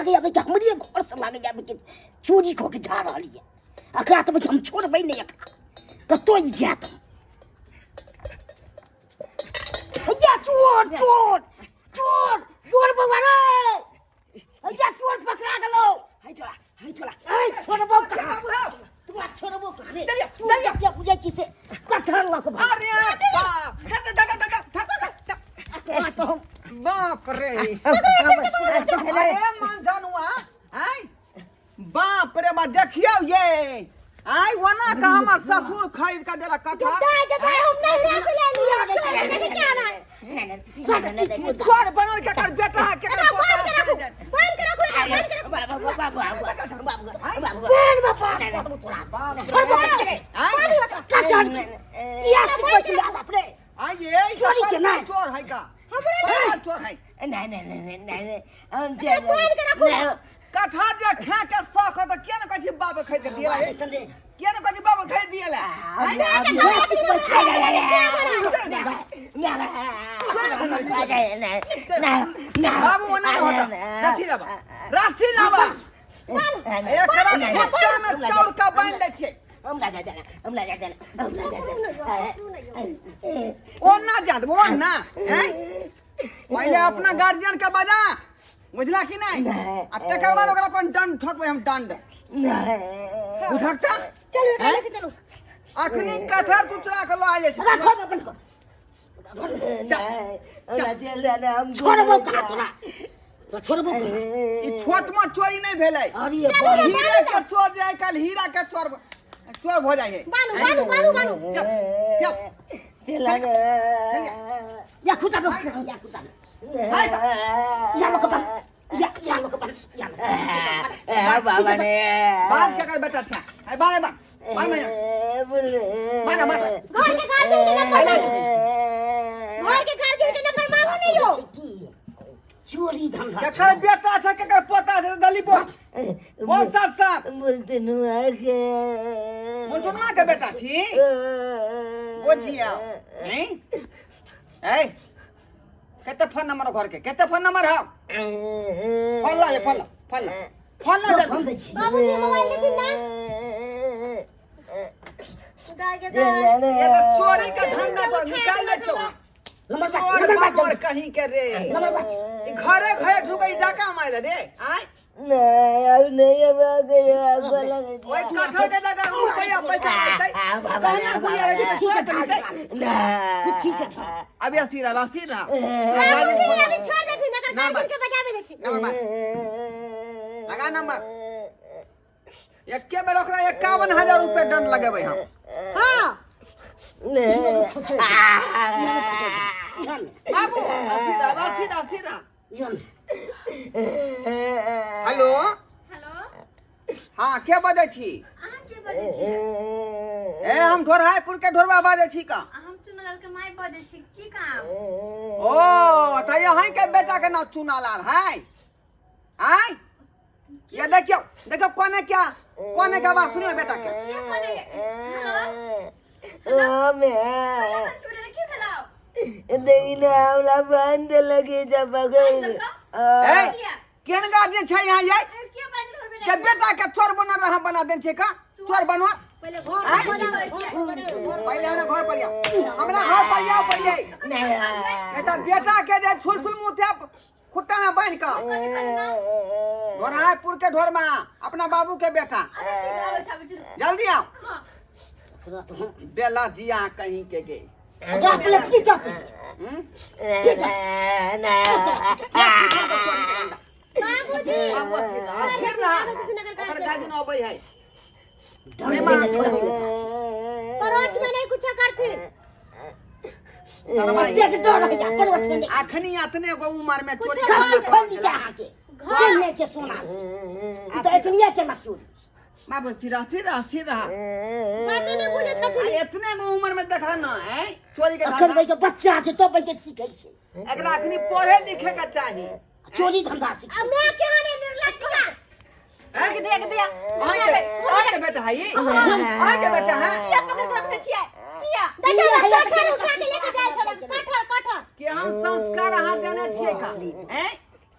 लागे अब कि हमरे घर से लागे अब कि चोरी को के जा रहली है अकरा तो हम छोड़बै नहीं एकरा कतो ई जात भैया चोर चोर चोर चोर बउआ रे भैया चोर पकड़ा गेलो हाय छोड़ा ए छोड़बो कहां तू छोड़बो कहां रे तू क्या बुझै छी से कठर लक अरे बाप बाप रे अरे मान जानुआ हैं बाप रे बा देखियो ये आई वना का हमर ससुर खरीद के देला कठा हम नहीं से ले लिया क्या ना चोर बनल के कर बेटा के कर पोता बंद करो चोरी के ना चोर है का चोर है नहीं कठा जे खा के शौक हो तो क्या न कहै बाप खरीद के दिया क्या न कहै बाप खरीद दिया बाबू ना होता राशि लावा एकरा झट्टा में चाउर का बांध दे छे हम ला जा ओ ना जात वो ना हैं पहले अपना गार्जियन का बजा बुझला कि नहीं अब तकर बाद ओकरा अपन दंड ठोकबै हम दंड बुझकता चलो लेके चलो अखनी कठर तू चुरा के लो आ जाय छोड़बो कहां तोरा छोड़बो ई छोट में चोरी नहीं भेलै अरे हीरे के चोर जाय कल हीरा के चोर हो जाय है बानू या खुदा या बाबा ने बात क्या कर बेटा था है बारे बा मार घर के गार्जियन के नंबर मांगो नहीं हो चोरी धंधा केकर बेटा छै केकर पोता छै दली बोल बोल साथ बोलते नु आके मुंचुनमा के बेटा छी बुझिया हैं ए केते फोन नंबर घर के केते फोन नंबर है फल्ला ये फल्ला जल्दी बाबूजी मोबाइल लेकिन ना ये तो चोरी का धंधा पर निकाल दे छो नंबर कहीं के रे घरे ढुकई डाका माइल रे आय नहीं अब गया बोला ओए कठो के लगा रुपया पैसा आते कहना गुड़िया रे ठीक है ना ठीक है अभी सीधा अभी छोड़ दे फिर नगर गार्जियन के बजावे देखी नंबर लगा नंबर एक बेर ओकरा 51,000 रुपया दंड लगेबै हम हां बाबू सीधा हेलो हाँ के बजै छी अहाँ के बजै छी ए हम ढोरहापुर के ढोरबा बाजै छी का हम चुनलाल के माय बजै छी की काम ओ त यहीं के बेटा के नाम चुनालाल है आय ये देखियो कोने क्या बात सुनियो बेटा के हमला बंद लगे जब केन गार्जियन छै यहाँ ये के बेटा के चोर बना देन छै का चोर बनवा पहले घर पर हमरा घर पर आओ पड़िए नहीं तो बेटा के जे छुल मुथे खुट्टा में बांध के ढोरहापुर के ढोर में अपना बाबू के बेटा जल्दी आओ बेला जिया कहीं के गए परोच में नहीं कुछ करती अखनी अतने गो उमर में चोरी बाबू सीधा बातें नहीं बुझे छथि इतने गो उमर में देखा ना है चोरी के अखन भाई के बच्चा छै तो भाई के सीखै छै एकरा अखनी पढ़े लिखे के चाहिए चोरी धंधा सीख अब मैं के हाने निर्लज्जिका देख आगे बेटा है ये आगे बेटा है किया पकड़ के रखने छियै किया देखिए कठर उठा के लेके जाय छल कठर कि हम संस्कार अहाँ देने छियै का हैं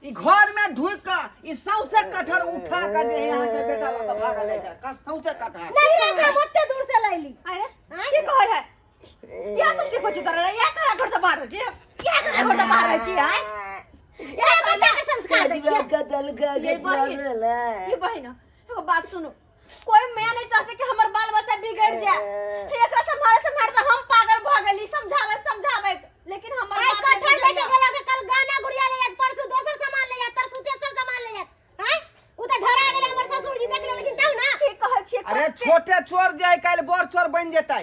ई घर में ढुक का ई सौसे कठर उठा के जे यहाँ के बेटा लग भागल है का सौसे कठर नहीं ऐसा मत दूर से लाई ली अरे की कह है या सबसे कुछ कर रहा है या का घर से बाहर हो जी क्या का घर से बाहर है जी है ये बच्चा के संस्कार दे छियै कतल का के छोड़ला ये बहन एगो बात सुनो कोई मैं नहीं चाहते कि हमर बाल बच्चा बिगड़ जाए एकरा संभाल हम पागल भ गेली समझावे लेकिन हमर आई कठर लेके गेला के कल गाना गुड़िया ले जात परसु दोसर सामान ले जात तरसु तेसर सामान ले जात हैं उ त धरा गेले हमर ससुर जी देख ले लेकिन तब ना की कहै छियै अरे छोटे चोर जाए काल बड़ चोर बन जेतै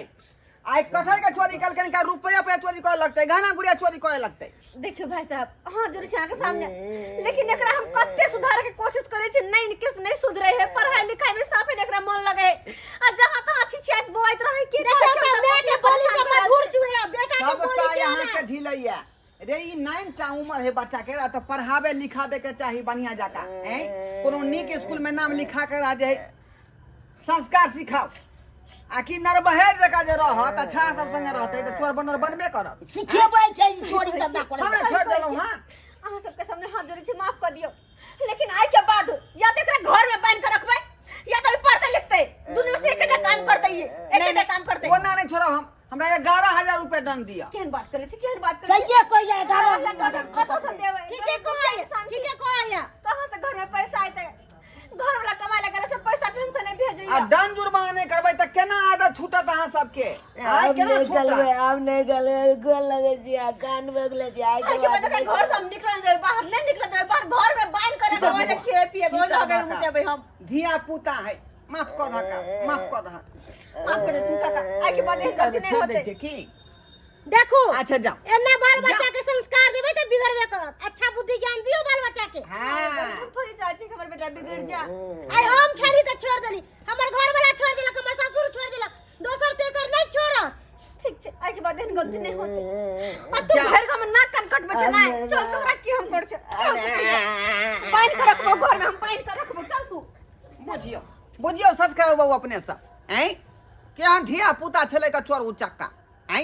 आई कठर के चोरी कल कनिका रुपया पे चोरी करे लगतै गाना गुड़िया चोरी करे लगतै देखियो भाई साहब हां जोर छा के सामने लेकिन एकरा हम कत्ते सुधार के कोशिश करे छी नहीं सुधरे है पढ़ाई लिखाई में साफे एकरा मन लगे आ जहां तहां अच्छी छियत बोइत रहे की देखो बेटे पुलिस के मधुर चूहे बेटा के सब बोली का के यहाँ के ढिलैया रे ई 9 टा उम्र है बच्चा के तो पढ़ावे लिखावे के चाही बढ़िया जाका हैं कोनो नीक स्कूल में नाम लिखा के आ जाए संस्कार सिखाओ आखि नरबहेर जका जे रहत अच्छा सब संगे रहतै तो चोर बनर बनबे करत सिखेबै छै छोड़ी धंधा करे हमरे छोड़ देलौ हां अहाँ सबके सामने हाथ जोड़े छी माफ कर दियो लेकिन आइ के बाद या तो एकरा घर में बांध के रखबै या तो पढ़ते लिखते दोनों में से एकटा काम करते ये एकटा काम करते ओना नहीं छोड़ो हम हमरा 11000 रुपया दंड दिया केहन बात करे छी केहन बात करे सही कोई जाए गाना कतो से देबै ठीक है कोया कहां से घर में पैसा आइते घर वाला कमाई लगे से पैसा ढंग से नहीं भेजैया अब दंड जुर्माना नहीं करबै त केना आदत छूटत अहाँ सबके आइ केना छूटत अब नहीं गलबे गोल लगे छी आ कान बगले छी आइ आइ के बाद घर से हम निकल जाए बाहर नहीं निकल जाए बाहर घर में बांध कर रखबै ले खिए पिए बोल लगे मुतेबै हम धिया पुता है माफ कर धका माफ कर धा माफ कर तुम काका आइ के बाद गलती नहीं होते की देखो अच्छा जाओ एने बाल बच्चा के संस्कार देबै त बिगड़बे करत अच्छा बुद्धि ज्ञान दियो बाल बच्चा के हां थोड़ी चाची खबर बेटा बिगड़ जा आई हम छड़ी त छोड़ देली हमर घर वाला छोड़ देलक हमर ससुर छोड़ देलक दोसर तेसर नहीं छोड़त ठीक छै आइ के बाद गलती नहीं होते आ तू घर का में नाक कान कटबै छै ना चल तोरा की हम कर छै चल बांध के रखबो घर में हम बांध के रखबो चल तू बुझियो सच कहू बाबू अपने से हैं के यहाँ धिया पुता छले का चोर उचक्का हैं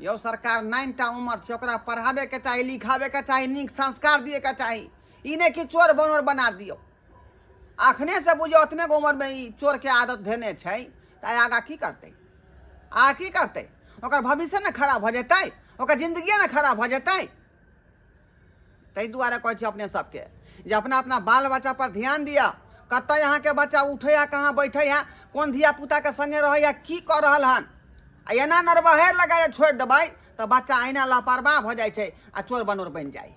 यो सरकार 9 टा उम्र से ओकरा पढ़ावे के चाही लिखावे के चाही नीक संस्कार दिए के चाही ई ने कि चोर बनोर बना दियो अखने से बुझियो उतने उम्र में ई चोर के आदत धेने छै त आगा की करते ओकर भविष्य न खराब भ जेतै ओकर जिंदगी न खराब भ जेतै तै दुआरे कहै छी अपने सबके जे अपना अपना बाल बच्चा पर ध्यान दिया कतऽ यहाँ के बच्चा उठे है कहाँ बैठे है कौन धिया पुता के संगे रहे की कर रहल हन आ एना नरबहेर लगा छोड़ देबै तो बच्चा अहिना लापरवाह भ जाइ छै आ चोर बनोर बन जाइ